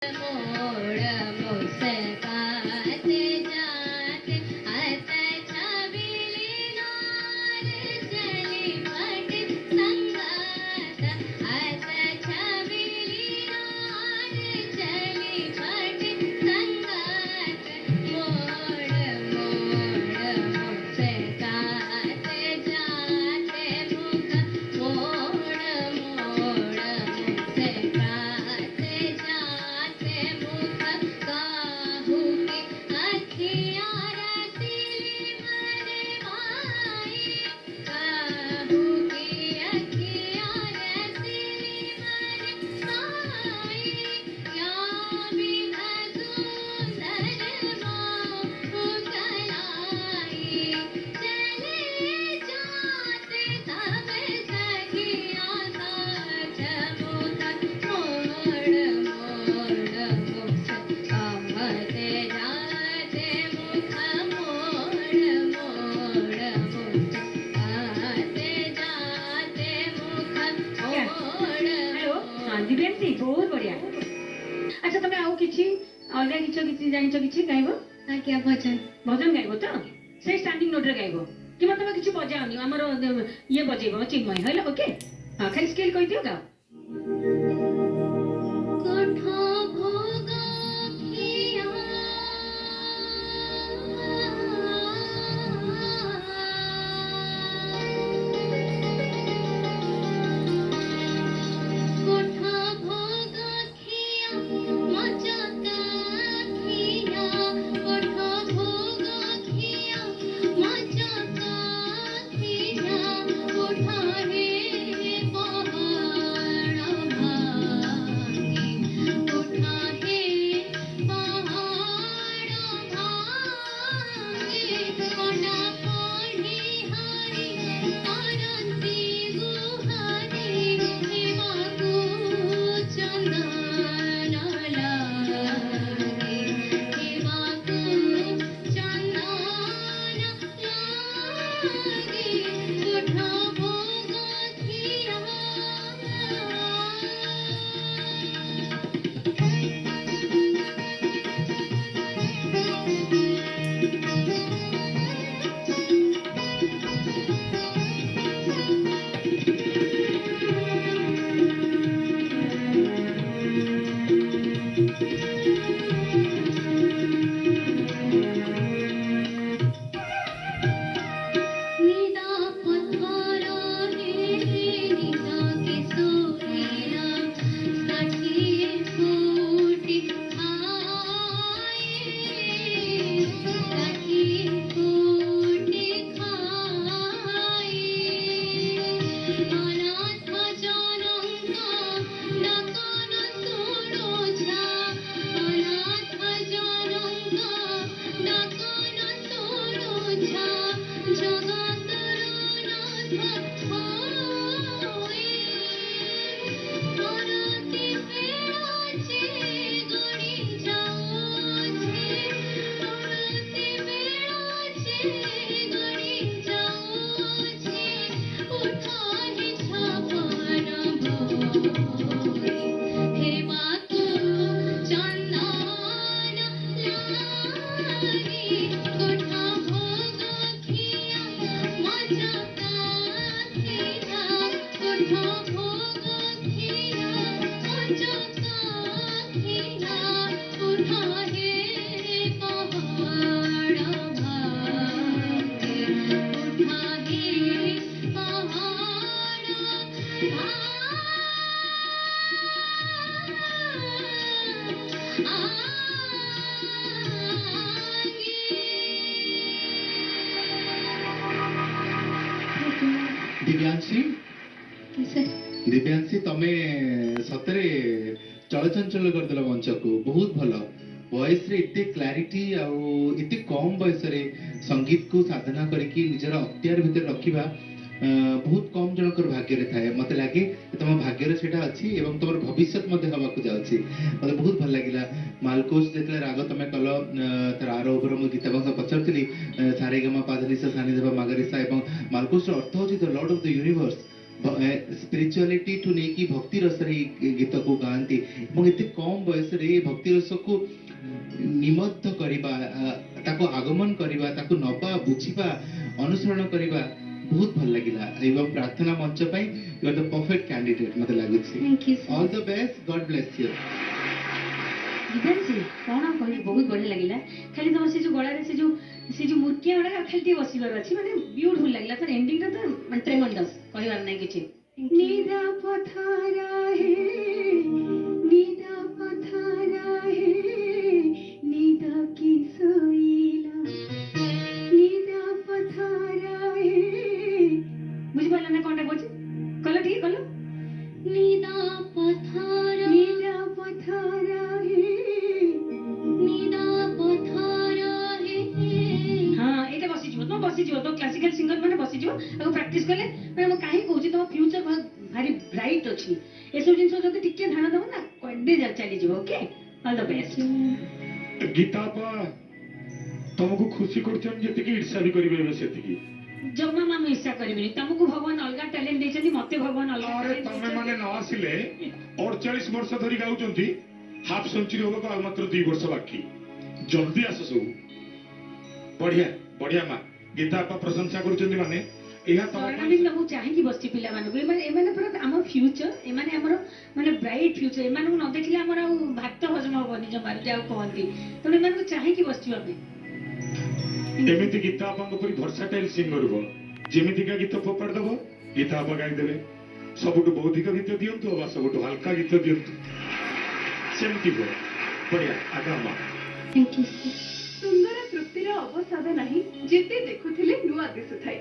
मोड़ मुस्काते जाते हंस छबीली नार चली पट संगात हंस छबीली नार चली पट संगात मोड़ मुस्काते जाते मुख मोड़ मुस्काते जाते मुख काहू की अखियाँ रसीली मरे माई काहू की अखियाँ रसीली मरे माई क्या बिना सुंदर मोह कलाई चले जाते सब सखियाँ साथ मुख मोड़ मुस्काते जाते मुख मोड़ मुस्काते जाते मुख मोड़ हेलो हाँ दिव्यांशी बहुत बढ़िया अच्छा तमे आउ किछि अलगा किछि जानिछ किछि गाइबो क्या भजन भजन गाइबो तो से स्टैंडिंग नोट रे गाइबो कि तमे किछि बजाओनी हमर ये बजेबो चिन्मय हैला ओके हां खाली स्केल कहि दियो गाओ कोठा भोगा किया कोठा भोगा किया मचाता किया कोठा भोगा किया मचाता किया कोठा रे पहाड़ भागी कोठा रे पहाड़ भागी कोना पढ़ी हारी करंती गुहारी हेमाकु चंदन लागे हेमाकु चंदन लागे कोठा भोगा किया निदा पथरा रे निदा के सोरेला साठी कोटि खाए साठी कोटि खाए अनाथ जनंका डाकन सुनो छा अनाथ जनंका डाकन सुनो छा जगतर नाथ होए अरति बेड़ाचे गड़ी जाओछे अरति बेड़ाचे गड़ी जाओछे उठाहि छपन भोरे हे बातु चंदन लागे कोठा भोगा किया मचाता किया कोठा भोगा किया मचाता किया कोठा हे पहाड़ भागे कोठा हे पहाड़ दिव्यांशी दिव्यांशी तमे सतरे चलचंचल करदेल मंच को बहुत भल वॉइस रे इतने क्लैरिटी इतने कम बयस रे संगीत को साधना करके निजर अख्तियार भितर रखिबा बहुत कम जनकर भाग्य थाए मत लगे तुम भाग्य से तुम भविष्य हवाक जाऊँगी मतलब बहुत भल लगे मालकोस जो राग तुम कल तार आरोह मुझे गीता पचारि सारेगामा पाधनिसा सानिदेवा मागरिसा मालकोस अर्थ हूँ the Lord of the universe spirituality ठू नहीं कि भक्ति रस गीत को गाती एते कम बयस रे भक्ति रस को निमद्ध करिबा ताको आगमन करिबा ताको नबा बुझिबा अनुसरण करिबा बहुत भल लागिला एवं प्रार्थना मंच पई you are the perfect candidate मते लागुछि thank you all the best God bless you Geetanshi कौन कह बहुत बढ़िया लगिला खाली तुम से जो गला से जो मूर्तिया गुड़ा खाली टे बसबार अच्छी माने ब्यूटीफुल लगला तो एंडिंग तो माने ट्रेमेंडस कहबार नहीं किछि निदा पथारा हे निदा पथारा हे निदा की सोईला निदा पथारा हे बुझि पाला ना कोनटा कहछि कलो ठीक कलो निदा पथारा हे निदा पथारा हे हाँ एटा बसी जीव तो क्लासिकल सिंगर माने बसी जीव आ प्रैक्टिस करले माने म काहे कहूछि तुम फ्यूचर भारी ब्राइट अछि ए सब जिंस जदी टिके ध्यान दबो ना कोडे जा चली जीव okay all the best Gita ba तुमको खुशी करछन जेति की ईर्ष्या भी करिवे सेति की जम्मा माम ईर्ष्या करबिनी तुमको भगवान अलगा टैलेंट देछथि मते भगवान अलगा अरे talent तमे देछथि। माने न आसिले 48 वर्ष धरि गाउचंती हाफ सेंचुरी होबो का मात्र 2 वर्ष बाकी जल्दी आस सब बढ़िया बढ़िया मा गीता आपा प्रशंसा करछंती माने एहा स्वर्णबिंद मु चाहि बस्ती पिला मानु एमाने पूरा हम फ्यूचर एमाने हमर माने ब्राइट फ्यूचर एमाने न देखिले हमर आ भात हजम होबनी जमार जाउ कहंती तो एमाने चाहि कि बस्ती बाबे एमिति गीता आपन परि वर्सटाइल सिंगर हो जेमिति का गीत फोपाड़ दबो गीता आप गाई देबे सबुटु बौद्धिक गीत दियंतु बा सबुटु हल्का गीत दियंतु सेमति हो बढ़िया आगामा थैंक यू सुंदर तृप्तिर अवसाद नाही जेते देखुथिले नुआ दिसुथाय।